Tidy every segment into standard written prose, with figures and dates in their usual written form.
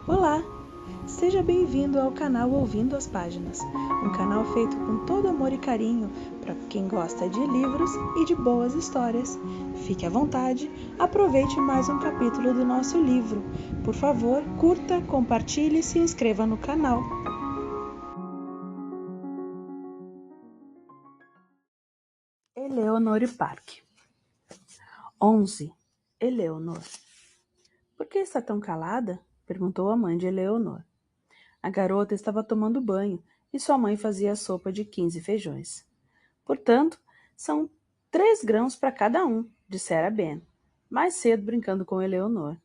Olá! Seja bem-vindo ao canal Ouvindo as Páginas, um canal feito com todo amor e carinho para quem gosta de livros e de boas histórias. Fique à vontade, aproveite mais um capítulo do nosso livro. Por favor, curta, compartilhe e se inscreva no canal. Eleonor e Parque. 11. Eleonor. Por que está tão calada? Perguntou a mãe de Eleonor. A garota estava tomando banho e sua mãe fazia a sopa de 15 feijões. Portanto, são 3 grãos para cada um, dissera Ben, mais cedo brincando com Eleonor.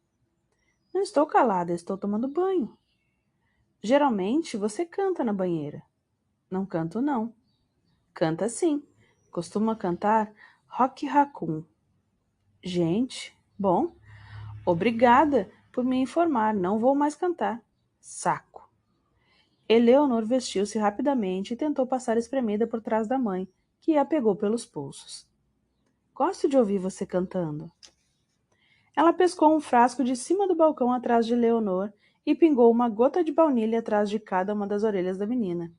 Não estou calada, estou tomando banho. Geralmente você canta na banheira. Não canto, não. Canta sim. Costuma cantar Rock Raccoon. Gente, bom, obrigada por me informar, não vou mais cantar. Saco. Eleonor vestiu-se rapidamente e tentou passar espremida por trás da mãe, que a pegou pelos pulsos. Gosto de ouvir você cantando. Ela pescou um frasco de cima do balcão atrás de Leonor e pingou uma gota de baunilha atrás de cada uma das orelhas da menina.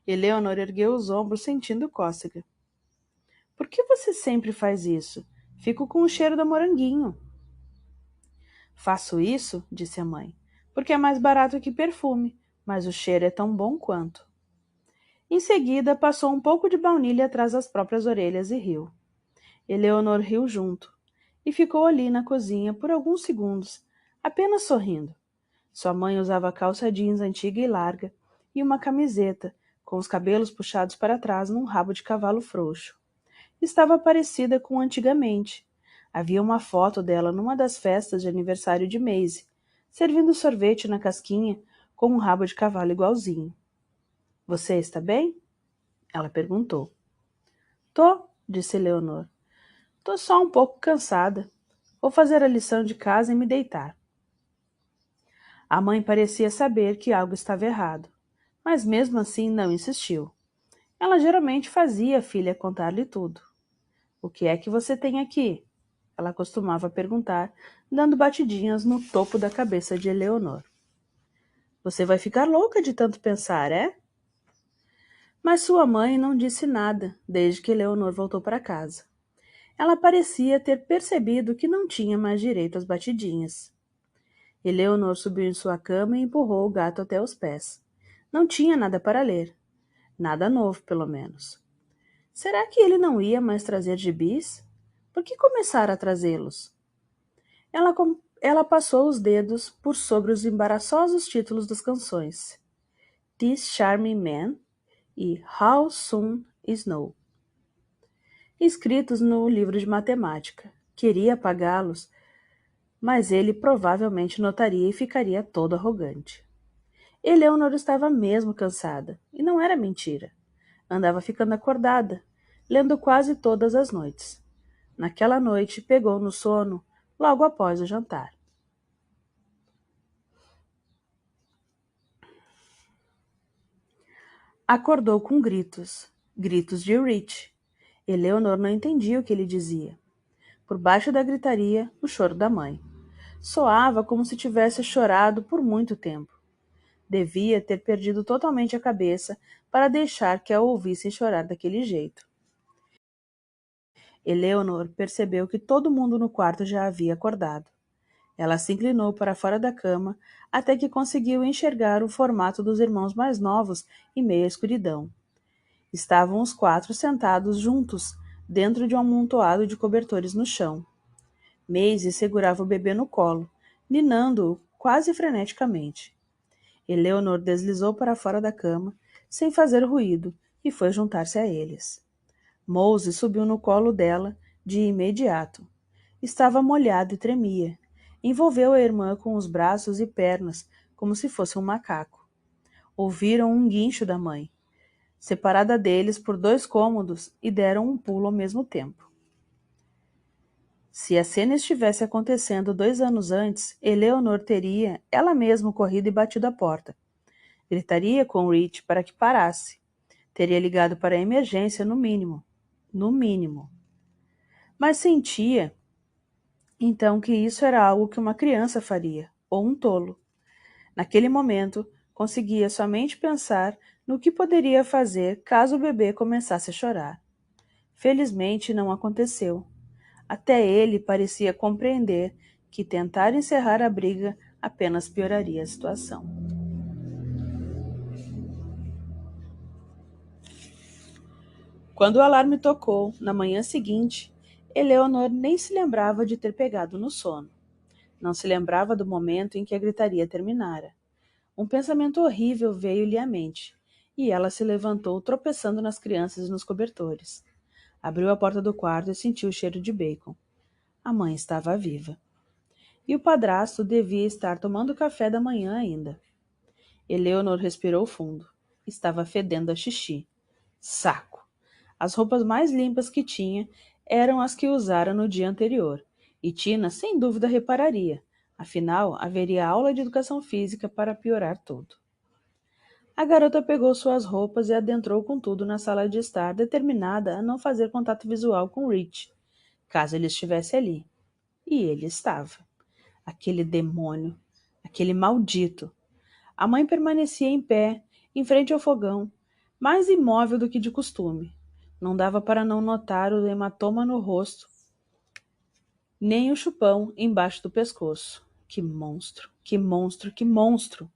Eleonor ergueu os ombros sentindo cócega. Por que você sempre faz isso? Fico com o cheiro do moranguinho. Faço isso, disse a mãe, porque é mais barato que perfume, mas o cheiro é tão bom quanto. Em seguida, passou um pouco de baunilha atrás das próprias orelhas e riu. Eleonor riu junto e ficou ali na cozinha por alguns segundos, apenas sorrindo. Sua mãe usava calça jeans antiga e larga e uma camiseta, com os cabelos puxados para trás num rabo de cavalo frouxo. Estava parecida com antigamente. Havia uma foto dela numa das festas de aniversário de Maisie, servindo sorvete na casquinha com um rabo de cavalo igualzinho. Você está bem? Ela perguntou. Tô, disse Leonor. Tô só um pouco cansada. Vou fazer a lição de casa e me deitar. A mãe parecia saber que algo estava errado, mas mesmo assim não insistiu. Ela geralmente fazia a filha contar-lhe tudo. O que é que você tem aqui? Ela costumava perguntar, dando batidinhas no topo da cabeça de Eleonor. Você vai ficar louca de tanto pensar, é? Mas sua mãe não disse nada desde que Eleonor voltou para casa. Ela parecia ter percebido que não tinha mais direito às batidinhas. Eleonor subiu em sua cama e empurrou o gato até os pés. Não tinha nada para ler. Nada novo, pelo menos. Será que ele não ia mais trazer gibis? Por que começar a trazê-los? Ela passou os dedos por sobre os embaraçosos títulos das canções. This Charming Man e How Soon Snow, escritos no livro de matemática. Queria apagá-los, mas ele provavelmente notaria e ficaria todo arrogante. Eleonor estava mesmo cansada, e não era mentira. Andava ficando acordada, lendo quase todas as noites. Naquela noite, pegou no sono logo após o jantar. Acordou com gritos, gritos de Rich. Eleonor não entendia o que ele dizia. Por baixo da gritaria, o choro da mãe. Soava como se tivesse chorado por muito tempo. Devia ter perdido totalmente a cabeça para deixar que a ouvissem chorar daquele jeito. Eleonor percebeu que todo mundo no quarto já havia acordado. Ela se inclinou para fora da cama até que conseguiu enxergar o formato dos irmãos mais novos em meia escuridão. Estavam os 4 sentados juntos, dentro de um amontoado de cobertores no chão. Maisie segurava o bebê no colo, ninando-o quase freneticamente. Eleonor deslizou para fora da cama, sem fazer ruído, e foi juntar-se a eles. Mose subiu no colo dela de imediato. Estava molhado e tremia. Envolveu a irmã com os braços e pernas, como se fosse um macaco. Ouviram um guincho da mãe, separada deles por 2 cômodos, e deram um pulo ao mesmo tempo. Se a cena estivesse acontecendo 2 anos antes, Eleonor teria, ela mesma, corrido e batido a porta. Gritaria com Rich para que parasse. Teria ligado para a emergência, no mínimo. No mínimo. Mas sentia, então, que isso era algo que uma criança faria, ou um tolo. Naquele momento, conseguia somente pensar no que poderia fazer caso o bebê começasse a chorar. Felizmente não aconteceu. Até ele parecia compreender que tentar encerrar a briga apenas pioraria a situação. Quando o alarme tocou, na manhã seguinte, Eleanor nem se lembrava de ter pegado no sono. Não se lembrava do momento em que a gritaria terminara. Um pensamento horrível veio-lhe à mente, e ela se levantou tropeçando nas crianças e nos cobertores. Abriu a porta do quarto e sentiu o cheiro de bacon. A mãe estava viva. E o padrasto devia estar tomando café da manhã ainda. Eleanor respirou fundo. Estava fedendo a xixi. Saco! As roupas mais limpas que tinha eram as que usara no dia anterior, e Tina sem dúvida repararia. Afinal, haveria aula de educação física para piorar tudo. A garota pegou suas roupas e adentrou com tudo na sala de estar, determinada a não fazer contato visual com Rich, caso ele estivesse ali. E ele estava. Aquele demônio, aquele maldito. A mãe permanecia em pé, em frente ao fogão, mais imóvel do que de costume. Não dava para não notar o hematoma no rosto, nem o chupão embaixo do pescoço. Que monstro, que monstro, que monstro!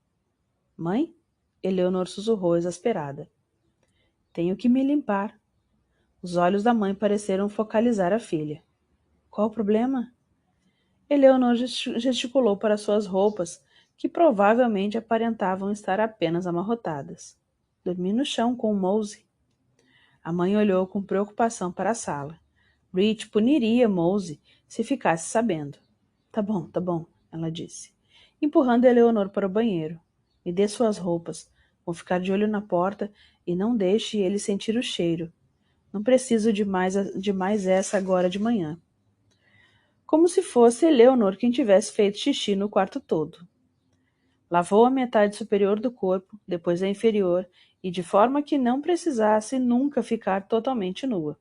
Mãe? Eleanor sussurrou exasperada. Tenho que me limpar. Os olhos da mãe pareceram focalizar a filha. Qual o problema? Eleanor gesticulou para suas roupas, que provavelmente aparentavam estar apenas amarrotadas. Dormi no chão com o Mose. A mãe olhou com preocupação para a sala. Rich puniria Mose se ficasse sabendo. Tá bom, ela disse, empurrando Eleanor para o banheiro. Me dê suas roupas. Vou ficar de olho na porta e não deixe ele sentir o cheiro. Não preciso de mais essa agora de manhã. Como se fosse Eleanor quem tivesse feito xixi no quarto todo. Lavou a metade superior do corpo, depois a inferior, e de forma que não precisasse nunca ficar totalmente nua.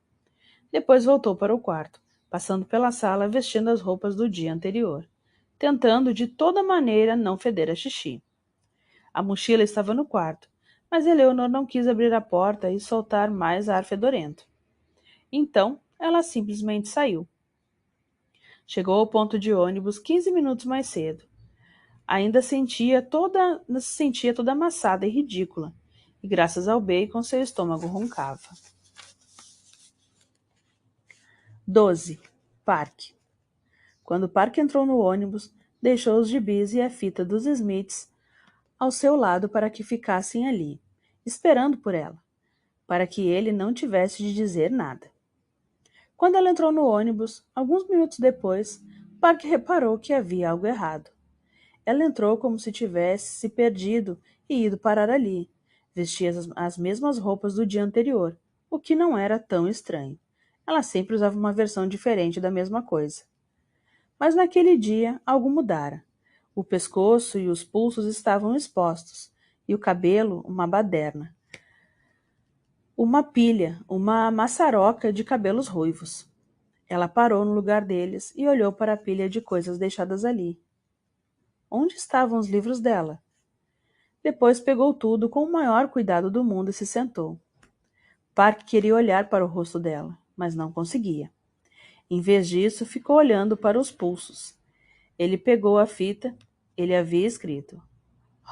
Depois voltou para o quarto, passando pela sala vestindo as roupas do dia anterior, tentando de toda maneira não feder a xixi. A mochila estava no quarto, mas Eleanor não quis abrir a porta e soltar mais ar fedorento. Então, ela simplesmente saiu. Chegou ao ponto de ônibus 15 minutos mais cedo. Ainda se sentia toda amassada e ridícula, e graças ao bacon seu estômago roncava. 12. Parque. Quando Parque entrou no ônibus, deixou os gibis e a fita dos Smiths ao seu lado para que ficassem ali, esperando por ela, para que ele não tivesse de dizer nada. Quando ela entrou no ônibus, alguns minutos depois, Parque reparou que havia algo errado. Ela entrou como se tivesse se perdido e ido parar ali. Vestia as mesmas roupas do dia anterior, o que não era tão estranho. Ela sempre usava uma versão diferente da mesma coisa. Mas naquele dia algo mudara. O pescoço e os pulsos estavam expostos, e o cabelo uma baderna. Uma pilha, uma maçaroca de cabelos ruivos. Ela parou no lugar deles e olhou para a pilha de coisas deixadas ali. Onde estavam os livros dela? Depois pegou tudo com o maior cuidado do mundo e se sentou. Park queria olhar para o rosto dela, mas não conseguia. Em vez disso, ficou olhando para os pulsos. Ele pegou a fita, ele havia escrito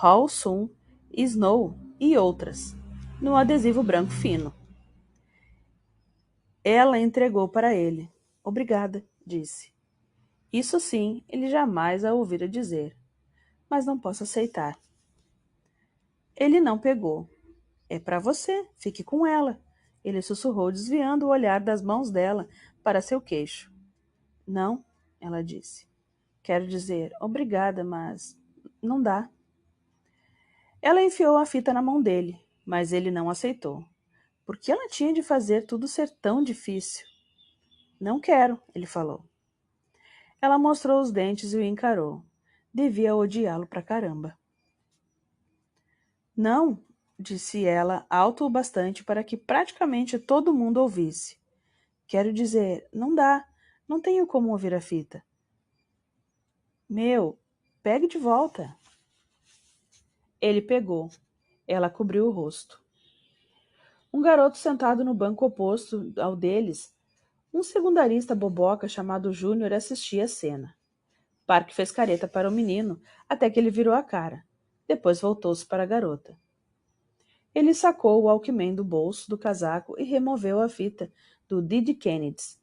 How Soon, Snow e outras, no adesivo branco fino. Ela entregou para ele. Obrigada, disse. Isso sim, ele jamais a ouvira dizer. Mas não posso aceitar. Ele não pegou. É para você, fique com ela. Ele sussurrou, desviando o olhar das mãos dela para seu queixo. Não, ela disse. Quero dizer, obrigada, mas não dá. Ela enfiou a fita na mão dele, mas ele não aceitou. Por que ela tinha de fazer tudo ser tão difícil? Não quero, ele falou. Ela mostrou os dentes e o encarou. Devia odiá-lo pra caramba. Não, disse ela, alto o bastante para que praticamente todo mundo ouvisse. Quero dizer, não dá. Não tenho como ouvir a fita. Meu, pegue de volta. Ele pegou. Ela cobriu o rosto. Um garoto sentado no banco oposto ao deles, um secundarista boboca chamado Júnior, assistia a cena. Park fez careta para o menino até que ele virou a cara. Depois voltou-se para a garota. Ele sacou o Walkman do bolso do casaco e removeu a fita do Didi Kennedy.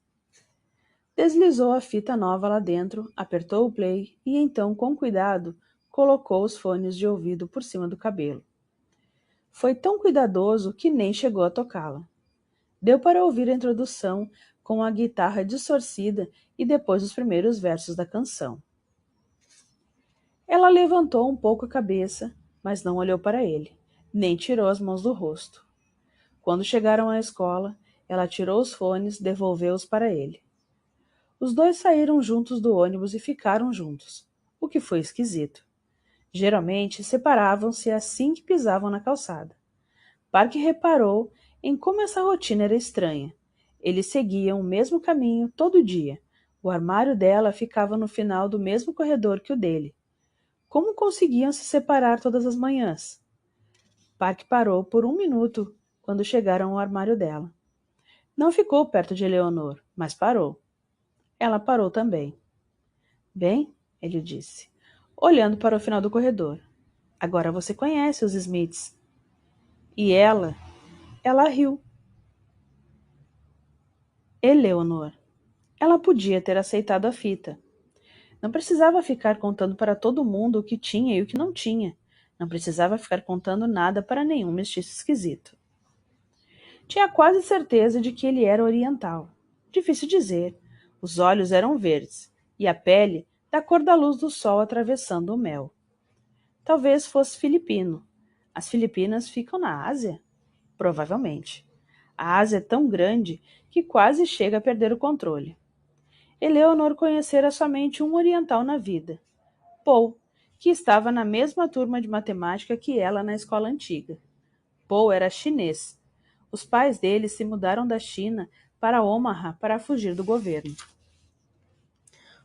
Deslizou a fita nova lá dentro, apertou o play e então, com cuidado, colocou os fones de ouvido por cima do cabelo. Foi tão cuidadoso que nem chegou a tocá-la. Deu para ouvir a introdução com a guitarra distorcida e depois os primeiros versos da canção. Ela levantou um pouco a cabeça, mas não olhou para ele, nem tirou as mãos do rosto. Quando chegaram à escola, ela tirou os fones e devolveu-os para ele. Os dois saíram juntos do ônibus e ficaram juntos, o que foi esquisito. Geralmente separavam-se assim que pisavam na calçada. Park reparou em como essa rotina era estranha. Eles seguiam o mesmo caminho todo dia. O armário dela ficava no final do mesmo corredor que o dele. Como conseguiam se separar todas as manhãs? Park parou por um minuto quando chegaram ao armário dela. Não ficou perto de Eleanor, mas parou. Ela parou também. Bem, ele disse, olhando para o final do corredor. Agora você conhece os Smiths. E ela riu. Eleanor. Ela podia ter aceitado a fita. Não precisava ficar contando para todo mundo o que tinha e o que não tinha. Não precisava ficar contando nada para nenhum mestiço esquisito. Tinha quase certeza de que ele era oriental. Difícil dizer. Os olhos eram verdes, e a pele da cor da luz do sol atravessando o mel. Talvez fosse filipino. As Filipinas ficam na Ásia? Provavelmente. A Ásia é tão grande que quase chega a perder o controle. Eleanor conhecera somente um oriental na vida, Paul, que estava na mesma turma de matemática que ela na escola antiga. Paul era chinês. Os pais dele se mudaram da China para Omaha para fugir do governo,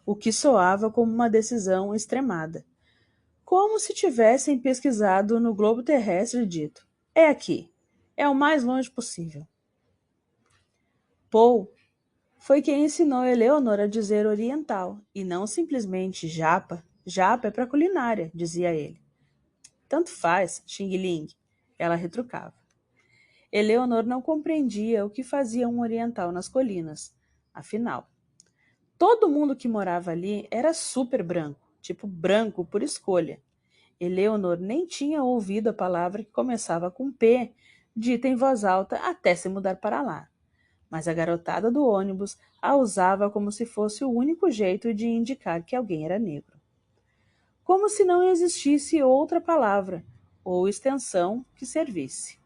o que soava como uma decisão extremada. Como se tivessem pesquisado no globo terrestre e dito: é aqui, é o mais longe possível. Paul foi quem ensinou Eleanor a dizer oriental, e não simplesmente japa. Japa é para culinária, dizia ele. Tanto faz, Xing Ling, ela retrucava. Eleanor não compreendia o que fazia um oriental nas colinas. Afinal, todo mundo que morava ali era super branco, tipo branco por escolha. Eleanor nem tinha ouvido a palavra que começava com P, dita em voz alta até se mudar para lá. Mas a garotada do ônibus a usava como se fosse o único jeito de indicar que alguém era negro. Como se não existisse outra palavra ou extensão que servisse.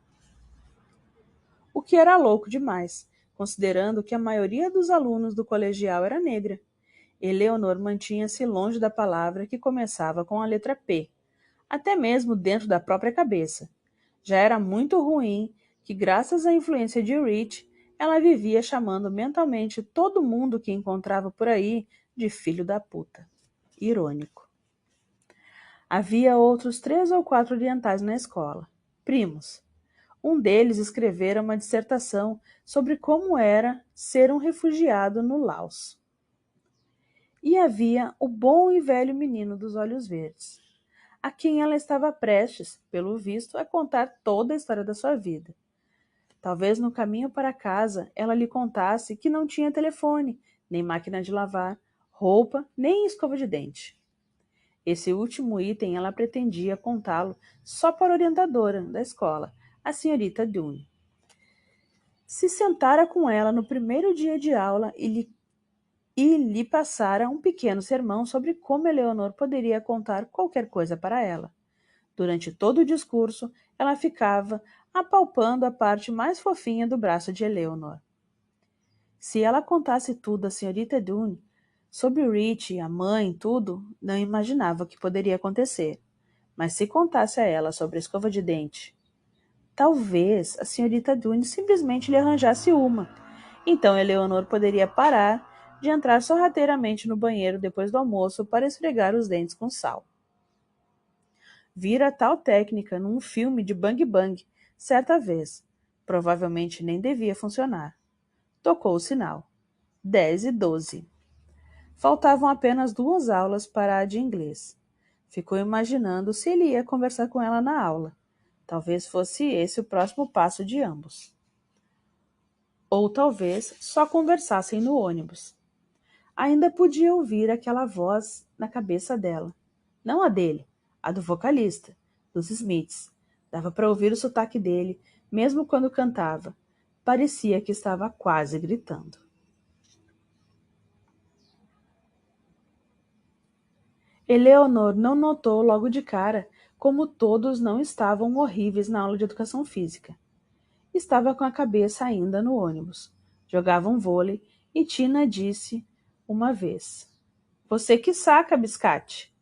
O que era louco demais, considerando que a maioria dos alunos do colegial era negra. Eleanor mantinha-se longe da palavra que começava com a letra P, até mesmo dentro da própria cabeça. Já era muito ruim que, graças à influência de Rich, ela vivia chamando mentalmente todo mundo que encontrava por aí de filho da puta. Irônico. Havia outros 3 ou 4 orientais na escola, primos. Um deles escrevera uma dissertação sobre como era ser um refugiado no Laos. E havia o bom e velho menino dos olhos verdes, a quem ela estava prestes, pelo visto, a contar toda a história da sua vida. Talvez no caminho para casa ela lhe contasse que não tinha telefone, nem máquina de lavar, roupa, nem escova de dente. Esse último item ela pretendia contá-lo só para a orientadora da escola, a senhorita Dunne. Se sentara com ela no primeiro dia de aula e lhe passara um pequeno sermão sobre como Eleanor poderia contar qualquer coisa para ela. Durante todo o discurso, ela ficava apalpando a parte mais fofinha do braço de Eleanor. Se ela contasse tudo à senhorita Dunne, sobre Rich, a mãe, tudo, não imaginava o que poderia acontecer. Mas se contasse a ela sobre a escova de dente, talvez a senhorita Dunne simplesmente lhe arranjasse uma. Então Eleanor poderia parar de entrar sorrateiramente no banheiro depois do almoço para esfregar os dentes com sal. vira tal técnica num filme de Bang Bang, certa vez. Provavelmente nem devia funcionar. Tocou o sinal. 10:12. Faltavam apenas 2 aulas para a de inglês. Ficou imaginando se ele ia conversar com ela na aula. Talvez fosse esse o próximo passo de ambos. Ou talvez só conversassem no ônibus. Ainda podia ouvir aquela voz na cabeça dela. Não a dele, a do vocalista, dos Smiths. Dava para ouvir o sotaque dele, mesmo quando cantava. Parecia que estava quase gritando. Eleanor não notou logo de cara como todos não estavam horríveis na aula de educação física. Estava com a cabeça ainda no ônibus. Jogavam vôlei e Tina disse uma vez: "Você que saca, biscate."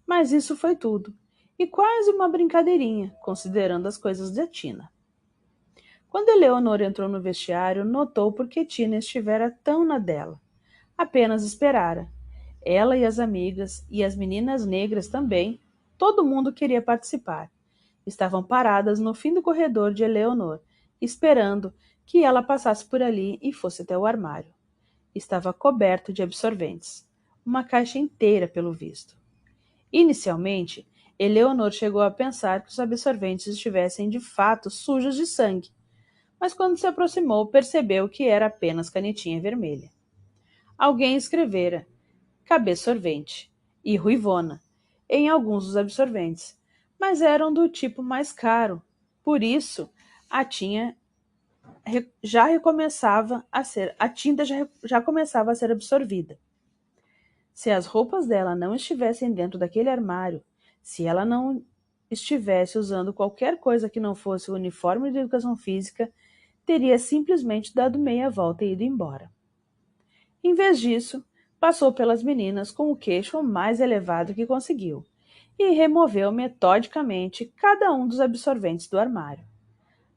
Mas isso foi tudo. E quase uma brincadeirinha, considerando as coisas da Tina. Quando Eleanor entrou no vestiário, notou por que Tina estivera tão na dela. Apenas esperara. Ela e as amigas, e as meninas negras também, todo mundo queria participar. Estavam paradas no fim do corredor de Eleanor, esperando que ela passasse por ali e fosse até o armário. Estava coberto de absorventes. Uma caixa inteira, pelo visto. Inicialmente, Eleanor chegou a pensar que os absorventes estivessem de fato sujos de sangue, mas quando se aproximou, percebeu que era apenas canetinha vermelha. Alguém escrevera "cabeçorvente" e "ruivona" em alguns dos absorventes, mas eram do tipo mais caro. Por isso, a tinta já começava a ser absorvida. Se as roupas dela não estivessem dentro daquele armário, se ela não estivesse usando qualquer coisa que não fosse o uniforme de educação física, teria simplesmente dado meia volta e ido embora. Em vez disso, passou pelas meninas com o queixo o mais elevado que conseguiu e removeu metodicamente cada um dos absorventes do armário.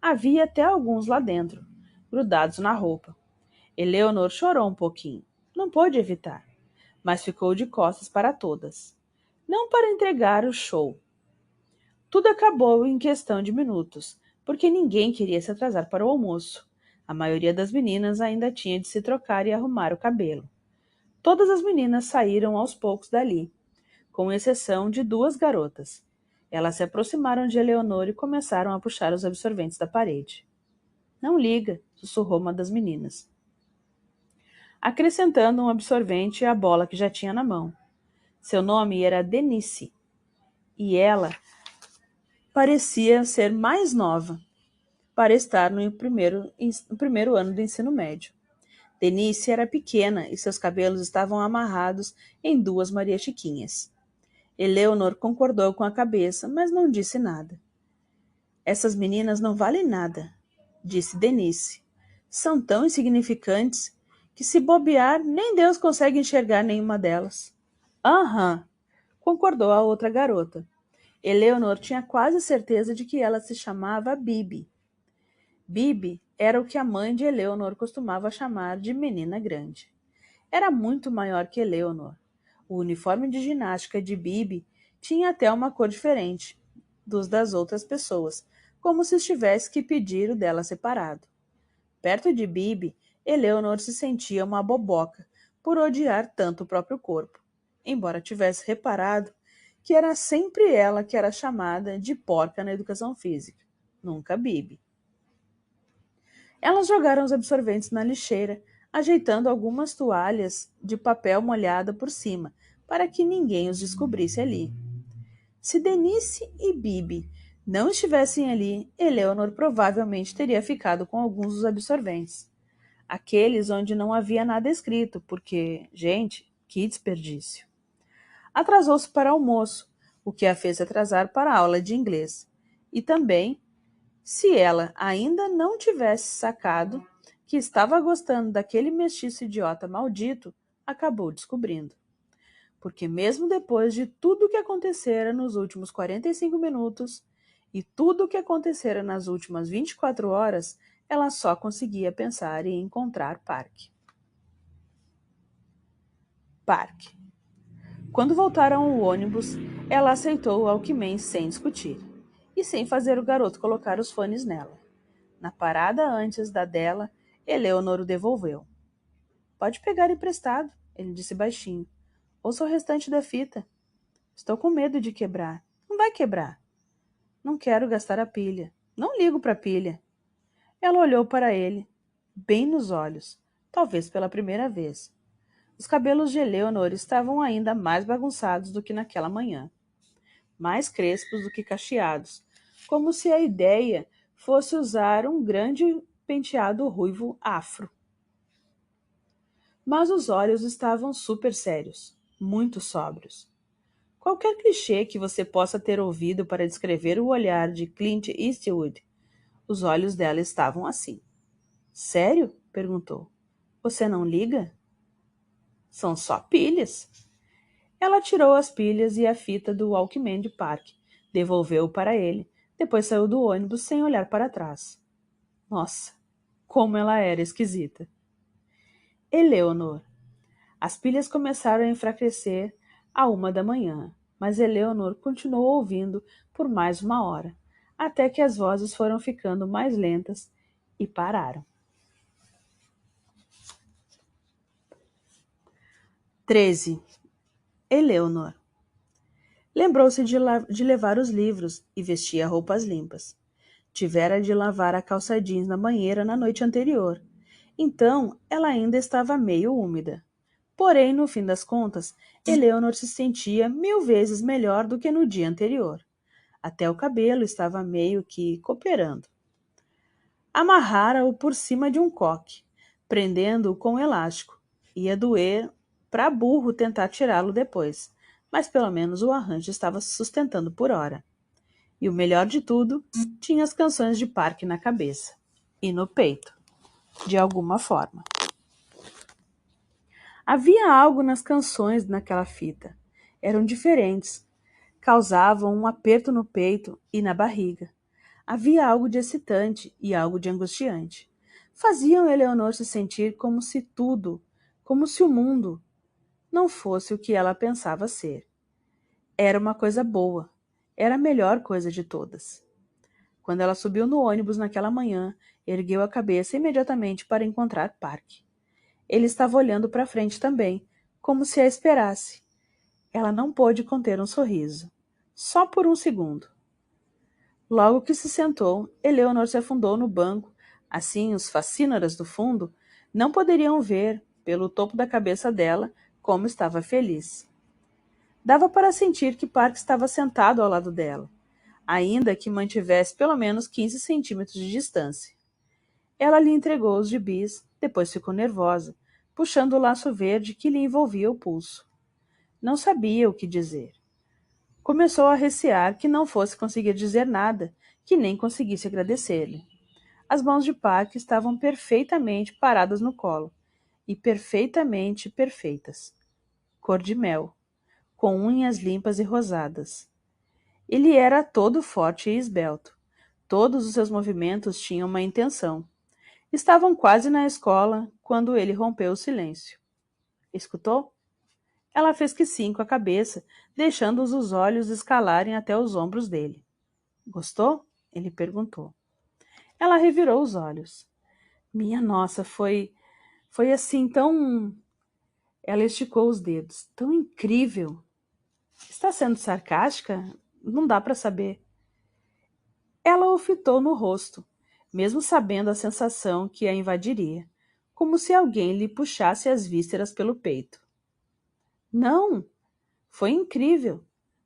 Havia até alguns lá dentro, grudados na roupa. Eleanor chorou um pouquinho. Não pôde evitar, mas ficou de costas para todas. Não para entregar o show. Tudo acabou em questão de minutos, porque ninguém queria se atrasar para o almoço. A maioria das meninas ainda tinha de se trocar e arrumar o cabelo. Todas as meninas saíram aos poucos dali, com exceção de 2 garotas. Elas se aproximaram de Eleanor e começaram a puxar os absorventes da parede. "Não liga", sussurrou uma das meninas, acrescentando um absorvente à bola que já tinha na mão. Seu nome era Denise, e ela parecia ser mais nova para estar no primeiro ano do ensino médio. Denise era pequena e seus cabelos estavam amarrados em 2 Maria Chiquinhas. Eleanor concordou com a cabeça, mas não disse nada. "Essas meninas não valem nada", disse Denise. "São tão insignificantes que, se bobear, nem Deus consegue enxergar nenhuma delas." "Aham", concordou a outra garota. Eleanor tinha quase certeza de que ela se chamava Bibi. Bibi era o que a mãe de Eleanor costumava chamar de menina grande. Era muito maior que Eleanor. O uniforme de ginástica de Bibi tinha até uma cor diferente dos das outras pessoas, como se estivesse que pedir o dela separado. Perto de Bibi, Eleanor se sentia uma boboca por odiar tanto o próprio corpo, embora tivesse reparado que era sempre ela que era chamada de porca na educação física, nunca Bibi. Elas jogaram os absorventes na lixeira, ajeitando algumas toalhas de papel molhada por cima, para que ninguém os descobrisse ali. Se Denise e Bibi não estivessem ali, Eleanor provavelmente teria ficado com alguns dos absorventes. Aqueles onde não havia nada escrito, porque, gente, que desperdício. Atrasou-se para o almoço, o que a fez atrasar para a aula de inglês. E também, se ela ainda não tivesse sacado que estava gostando daquele mestiço idiota maldito, acabou descobrindo. Porque mesmo depois de tudo o que acontecera nos últimos 45 minutos e tudo o que acontecera nas últimas 24 horas, ela só conseguia pensar em encontrar Park. Park. Quando voltaram ao ônibus, ela aceitou o Walkman sem discutir, e sem fazer o garoto colocar os fones nela. Na parada antes da dela, Eleanor o devolveu. Pode pegar emprestado, ele disse baixinho. Ouça o restante da fita. Estou com medo de quebrar. Não vai quebrar. Não quero gastar a pilha. Não ligo para a pilha. Ela olhou para ele, bem nos olhos, talvez pela primeira vez. Os cabelos de Eleanor estavam ainda mais bagunçados do que naquela manhã, mais crespos do que cacheados, como se a ideia fosse usar um grande penteado ruivo afro. Mas os olhos estavam super sérios, muito sóbrios. Qualquer clichê que você possa ter ouvido para descrever o olhar de Clint Eastwood, os olhos dela estavam assim. Sério? Perguntou. Você não liga? São só pilhas. Ela tirou as pilhas e a fita do Walkman de parque, devolveu-o para ele, depois saiu do ônibus sem olhar para trás. Nossa, como ela era esquisita. Eleanor. As pilhas começaram a enfraquecer à 1 da manhã, mas Eleanor continuou ouvindo por mais 1 hora, até que as vozes foram ficando mais lentas e pararam. 13. Eleanor. Lembrou-se de levar os livros e vestia roupas limpas. Tivera de lavar a calça jeans na banheira na noite anterior. Então, ela ainda estava meio úmida. Porém, no fim das contas, Eleanor se sentia 1000 vezes melhor do que no dia anterior. Até o cabelo estava meio que cooperando. Amarrara-o por cima de um coque, prendendo-o com um elástico. Ia doer para burro tentar tirá-lo depois, mas pelo menos o arranjo estava se sustentando por hora. E o melhor de tudo, tinha as canções de parque na cabeça. E no peito. De alguma forma. Havia algo nas canções naquela fita. Eram diferentes. Causavam um aperto no peito e na barriga. Havia algo de excitante e algo de angustiante. Faziam Eleanor se sentir como se tudo, como se o mundo, não fosse o que ela pensava ser. Era uma coisa boa. Era a melhor coisa de todas. Quando ela subiu no ônibus naquela manhã, ergueu a cabeça imediatamente para encontrar Park. Ele estava olhando para frente também, como se a esperasse. Ela não pôde conter um sorriso. Só por um segundo. Logo que se sentou, Eleanor se afundou no banco. Assim, os facínoras do fundo não poderiam ver, pelo topo da cabeça dela, como estava feliz. Dava para sentir que Park estava sentado ao lado dela, ainda que mantivesse pelo menos 15 centímetros de distância. Ela lhe entregou os gibis, depois ficou nervosa, puxando o laço verde que lhe envolvia o pulso. Não sabia o que dizer. Começou a recear que não fosse conseguir dizer nada, que nem conseguisse agradecer-lhe. As mãos de Park estavam perfeitamente paradas no colo, e perfeitamente perfeitas. Cor de mel, com unhas limpas e rosadas. Ele era todo forte e esbelto. Todos os seus movimentos tinham uma intenção. Estavam quase na escola quando ele rompeu o silêncio. Escutou? Ela fez que sim com a cabeça, deixando os olhos escalarem até os ombros dele. Gostou? Ele perguntou. Ela revirou os olhos. Minha nossa, foi assim tão... Ela esticou os dedos. Tão incrível. Está sendo sarcástica? Não dá para saber. Ela o fitou no rosto, mesmo sabendo a sensação que a invadiria, como se alguém lhe puxasse as vísceras pelo peito. Não! Foi incrível!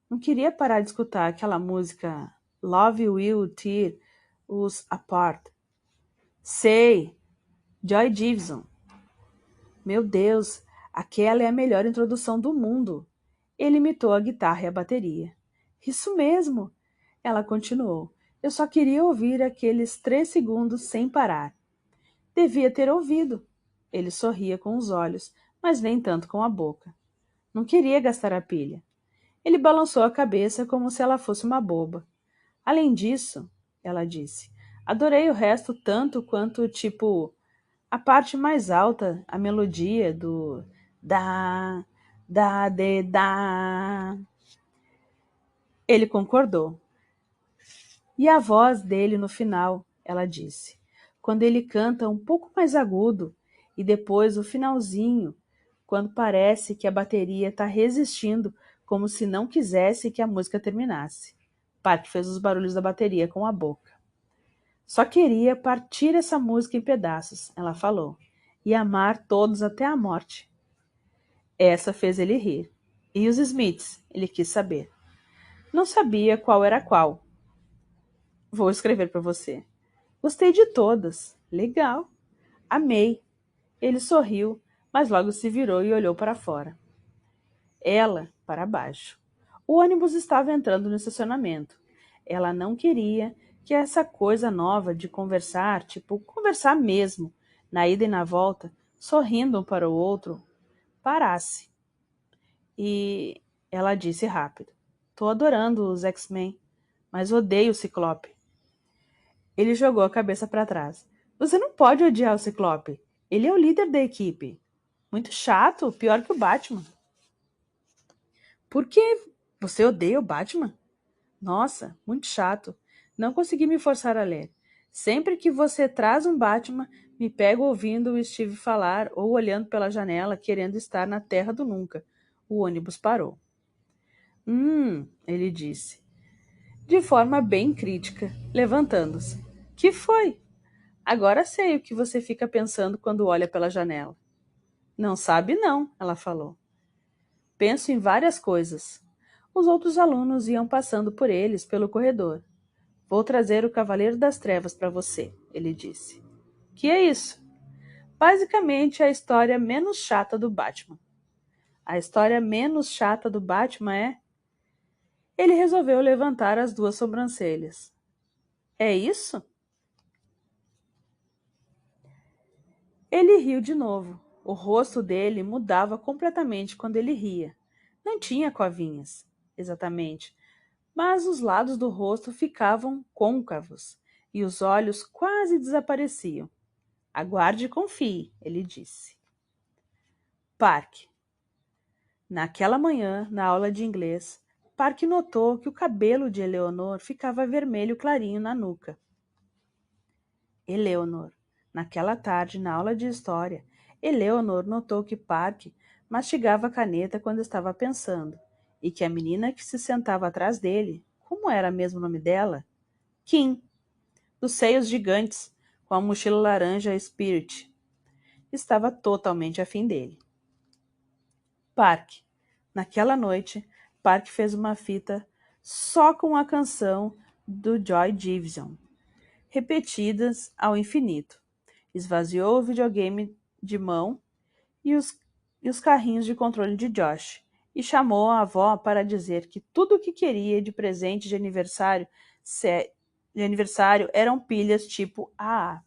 Não queria parar de escutar aquela música Love Will Tear Us Apart. Sei! Joy Division. Meu Deus, aquela é a melhor introdução do mundo. Ele imitou a guitarra e a bateria. Isso mesmo! Ela continuou. Eu só queria ouvir aqueles 3 segundos sem parar. Devia ter ouvido. Ele sorria com os olhos, mas nem tanto com a boca. Não queria gastar a pilha. Ele balançou a cabeça como se ela fosse uma boba. Além disso, ela disse, adorei o resto tanto quanto, tipo, a parte mais alta, a melodia do da, Dá, de, dá. Ele concordou. E a voz dele no final, ela disse, quando ele canta um pouco mais agudo, e depois o finalzinho, quando parece que a bateria está resistindo, como se não quisesse que a música terminasse. Park fez os barulhos da bateria com a boca. Só queria partir essa música em pedaços, ela falou, e amar todos até a morte. Essa fez ele rir. E os Smiths? Ele quis saber. Não sabia qual era qual. Vou escrever para você. Gostei de todas. Legal. Amei. Ele sorriu, mas logo se virou e olhou para fora. Ela, para baixo. O ônibus estava entrando no estacionamento. Ela não queria que essa coisa nova de conversar, tipo, conversar mesmo, na ida e na volta, sorrindo um para o outro, parasse. E ela disse rápido. Tô adorando os X-Men, mas odeio o Ciclope. Ele jogou a cabeça para trás. Você não pode odiar o Ciclope. Ele é o líder da equipe. Muito chato, pior que o Batman. Por que você odeia o Batman? Nossa, muito chato. Não consegui me forçar a ler. Sempre que você traz um Batman, me pego ouvindo o Steve falar ou olhando pela janela, querendo estar na terra do nunca. O ônibus parou. Ele disse, de forma bem crítica, levantando-se. Que foi? Agora sei o que você fica pensando quando olha pela janela. Não sabe, não, ela falou. Penso em várias coisas. Os outros alunos iam passando por eles pelo corredor. Vou trazer o Cavaleiro das Trevas para você, ele disse. Que é isso? Basicamente a história menos chata do Batman. A história menos chata do Batman é... Ele resolveu levantar as duas sobrancelhas. É isso? Ele riu de novo. O rosto dele mudava completamente quando ele ria. Não tinha covinhas, exatamente, mas os lados do rosto ficavam côncavos e os olhos quase desapareciam. Aguarde e confie, ele disse. Park. Naquela manhã, na aula de inglês, Park notou que o cabelo de Eleanor ficava vermelho clarinho na nuca. Eleanor. Naquela tarde, na aula de história, Eleanor notou que Park mastigava a caneta quando estava pensando, e que a menina que se sentava atrás dele, como era mesmo o nome dela? Kim, dos seios gigantes, com a mochila laranja Spirit, estava totalmente afim dele. Park. Naquela noite, Park fez uma fita só com a canção do Joy Division, repetidas ao infinito. Esvaziou o videogame de mão e os carrinhos de controle de Josh, e chamou a avó para dizer que tudo o que queria de presente de aniversário eram pilhas tipo AA.